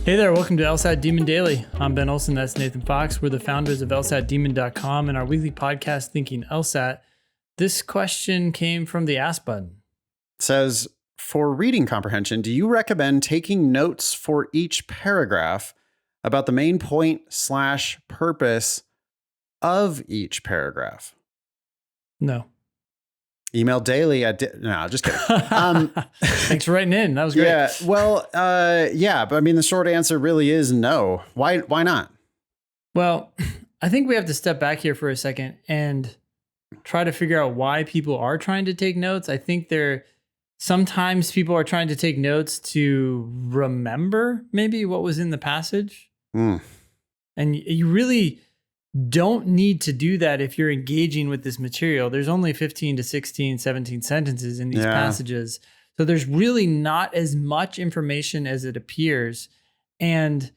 Hey there, welcome to LSAT Demon Daily. I'm Ben Olson, that's Nathan Fox. We're the founders of LSATdemon.com and our weekly podcast, Thinking LSAT. This question came from the Ask button. It says, for reading comprehension, do you recommend taking notes for each paragraph about the main point / purpose of each paragraph? No. Email daily at... No, just kidding. Thanks for writing in. That was great. Yeah, well, but I mean, the short answer really is no. Why not? Well, I think we have to step back here for a second and try to figure out why people are trying to take notes. I think sometimes people are trying to take notes to remember maybe what was in the passage. And you really don't need to do that if you're engaging with this material. There's only 15 to 16, 17 sentences in these passages. So there's really not as much information as it appears. And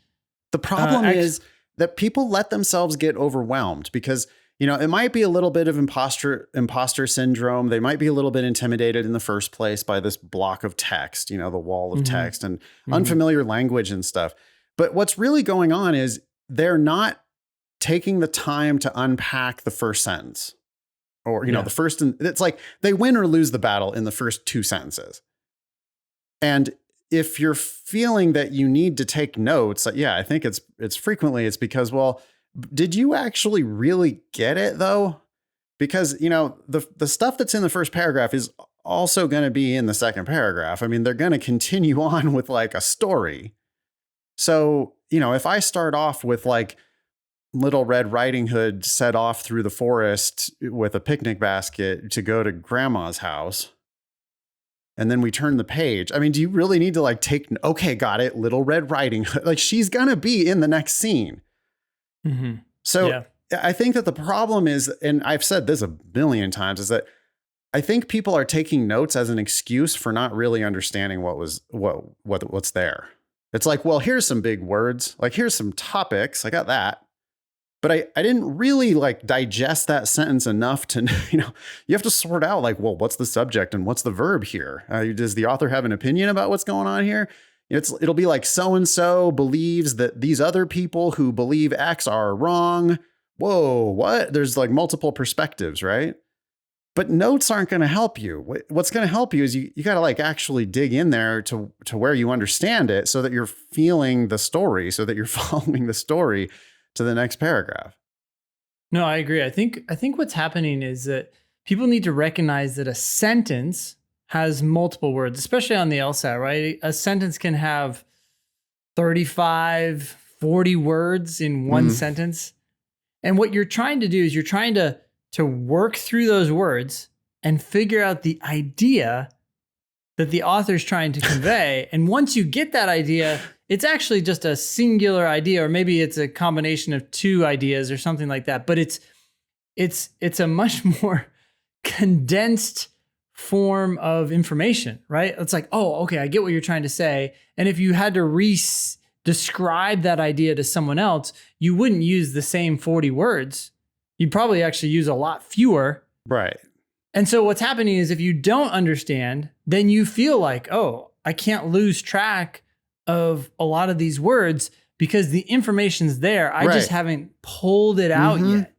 the problem is that people let themselves get overwhelmed because, you know, it might be a little bit of imposter syndrome. They might be a little bit intimidated in the first place by this block of text, you know, the wall of text and unfamiliar language and stuff. But what's really going on is they're not taking the time to unpack the first sentence or, you know, the first, it's like they win or lose the battle in the first two sentences. And if you're feeling that you need to take notes, I think it's frequently because, well, did you actually really get it though? Because, you know, the stuff that's in the first paragraph is also going to be in the second paragraph. I mean, they're going to continue on with like a story. So, you know, if I start off with like, Little Red Riding Hood set off through the forest with a picnic basket to go to grandma's house, and then we turn the page. I mean, do you really need to like okay, got it. Little Red Riding Hood. Like she's going to be in the next scene. So I think that the problem is, and I've said this a billion times, is that I think people are taking notes as an excuse for not really understanding what's there. It's like, well, here's some big words. Like here's some topics. I got that. But I didn't really like digest that sentence enough to, you know, you have to sort out like, well, what's the subject and what's the verb here? Does the author have an opinion about what's going on here? It'll be like so-and-so believes that these other people who believe X are wrong. Whoa, what? There's like multiple perspectives, right? But notes aren't going to help you. What's going to help you is you got to like actually dig in there to where you understand it so that you're feeling the story, so that you're following the story to the next paragraph. No, I agree. I think what's happening is that people need to recognize that a sentence has multiple words, especially on the LSAT, right? A sentence can have 35, 40 words in one sentence. And what you're trying to do is you're trying to work through those words and figure out the idea that the author's trying to convey. And once you get that idea, it's actually just a singular idea, or maybe it's a combination of two ideas or something like that. But it's a much more condensed form of information, right? It's like, oh, okay, I get what you're trying to say. And if you had to describe that idea to someone else, you wouldn't use the same 40 words. You'd probably actually use a lot fewer. Right. And so what's happening is if you don't understand, then you feel like, oh, I can't lose track of a lot of these words because the information's there. I just haven't pulled it out yet.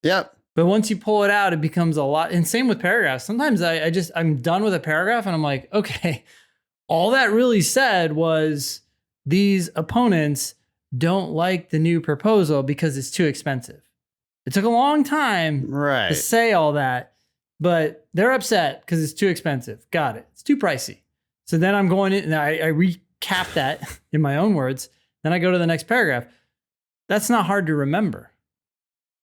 Yep. But once you pull it out, it becomes a lot. And same with paragraphs. Sometimes I'm done with a paragraph and I'm like, okay, all that really said was these opponents don't like the new proposal because it's too expensive. It took a long time to say all that, but they're upset because it's too expensive. Got it. It's too pricey. So then I'm going in and I recap that in my own words. Then I go to the next paragraph. That's not hard to remember.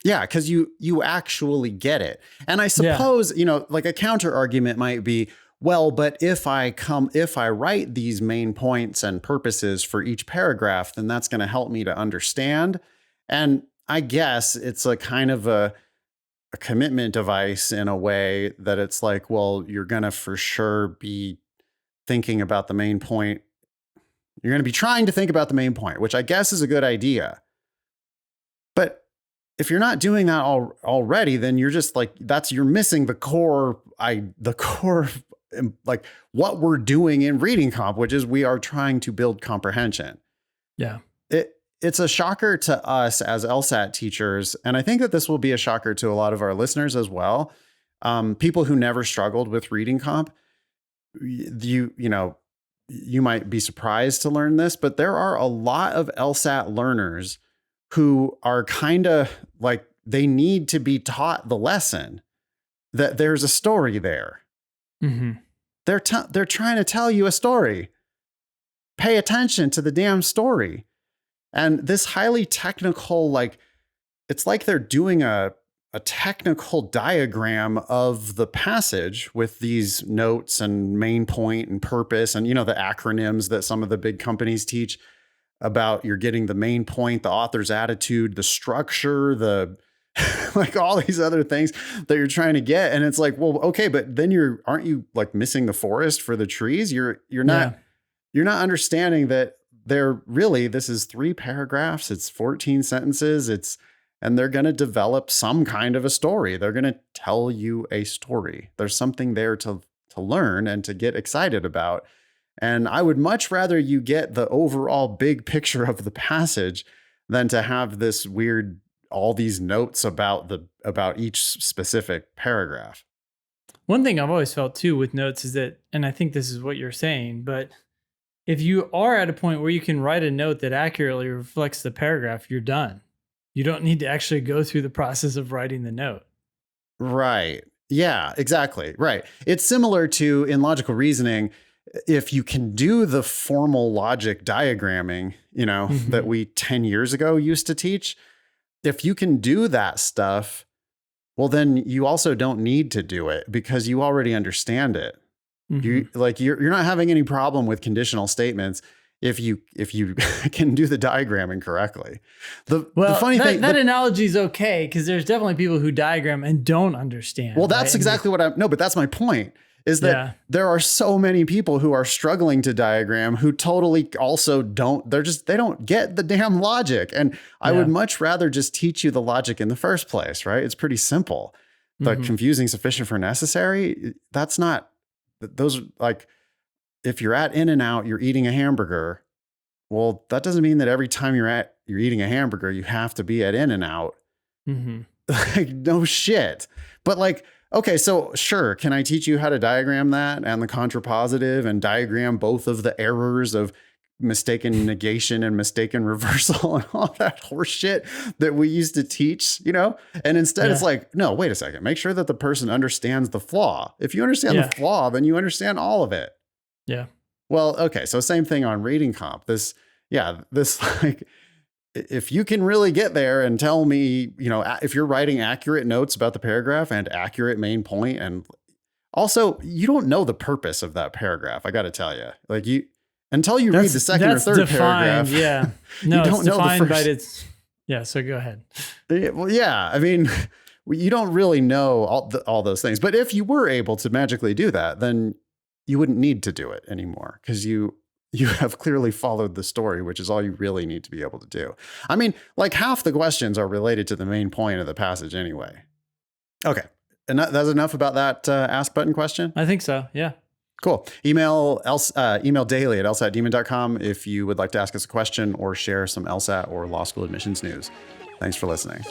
Yeah, because you actually get it. And I suppose, you know, like a counter argument might be, well, but if I write these main points and purposes for each paragraph, then that's going to help me to understand. And I guess it's a kind of a commitment device in a way that it's like, well, you're going to for sure be thinking about the main point. You're going to be trying to think about the main point, which I guess is a good idea. But if you're not doing that already, then you're just like, you're missing the core, like what we're doing in reading comp, which is we are trying to build comprehension. Yeah. It's a shocker to us as LSAT teachers. And I think that this will be a shocker to a lot of our listeners as well. People who never struggled with reading comp, you might be surprised to learn this, but there are a lot of LSAT learners who are kind of like, they need to be taught the lesson that there's a story there. Mm-hmm. They're trying to tell you a story. Pay attention to the damn story. And this highly technical, like, it's like they're doing a technical diagram of the passage with these notes and main point and purpose and, the acronyms that some of the big companies teach about. You're getting the main point, the author's attitude, the structure, the like all these other things that you're trying to get. And it's like, well, okay, but then aren't you like missing the forest for the trees? You're not understanding that this is 3 paragraphs. It's 14 sentences. And they're going to develop some kind of a story. They're going to tell you a story. There's something there to learn and to get excited about. And I would much rather you get the overall big picture of the passage than to have this weird, all these notes about each specific paragraph. One thing I've always felt too with notes is that, and I think this is what you're saying, but if you are at a point where you can write a note that accurately reflects the paragraph, you're done. You don't need to actually go through the process of writing the note. Right. Yeah, exactly. Right. It's similar to in logical reasoning. If you can do the formal logic diagramming, that we 10 years ago used to teach, if you can do that stuff, well, then you also don't need to do it because you already understand it. Mm-hmm. You're not having any problem with conditional statements if you can do the diagramming correctly. The funny thing, that analogy is okay because there's definitely people who diagram and don't understand. Well, that's exactly but that's my point. Is that there are so many people who are struggling to diagram who totally also don't. They don't get the damn logic. And I would much rather just teach you the logic in the first place, right? It's pretty simple. But confusing sufficient for necessary, that's not. Those like, if you're at In-N-Out, you're eating a hamburger. Well, that doesn't mean that every time you're eating a hamburger, you have to be at In-N-Out. Mm-hmm. Like, no shit. But like, okay, so sure, can I teach you how to diagram that and the contrapositive and diagram both of the errors of mistaken negation and mistaken reversal and all that horse shit that we used to teach, And instead it's like, no, wait a second. Make sure that the person understands the flaw. If you understand the flaw, then you understand all of it. Yeah. Well, okay. So same thing on reading comp. This like, if you can really get there and tell me, if you're writing accurate notes about the paragraph and accurate main point, and also you don't know the purpose of that paragraph. I got to tell you, like until you read the second or third paragraph. Yeah. No, you don't know the first. But it's, so go ahead. Well, yeah. I mean, you don't really know all those things, but if you were able to magically do that, then you wouldn't need to do it anymore because you have clearly followed the story, which is all you really need to be able to do. I mean, like half the questions are related to the main point of the passage anyway. Okay. And that's enough about that ask button question? I think so. Yeah. Cool. Email daily at lsatdemon.com if you would like to ask us a question or share some LSAT or law school admissions news. Thanks for listening.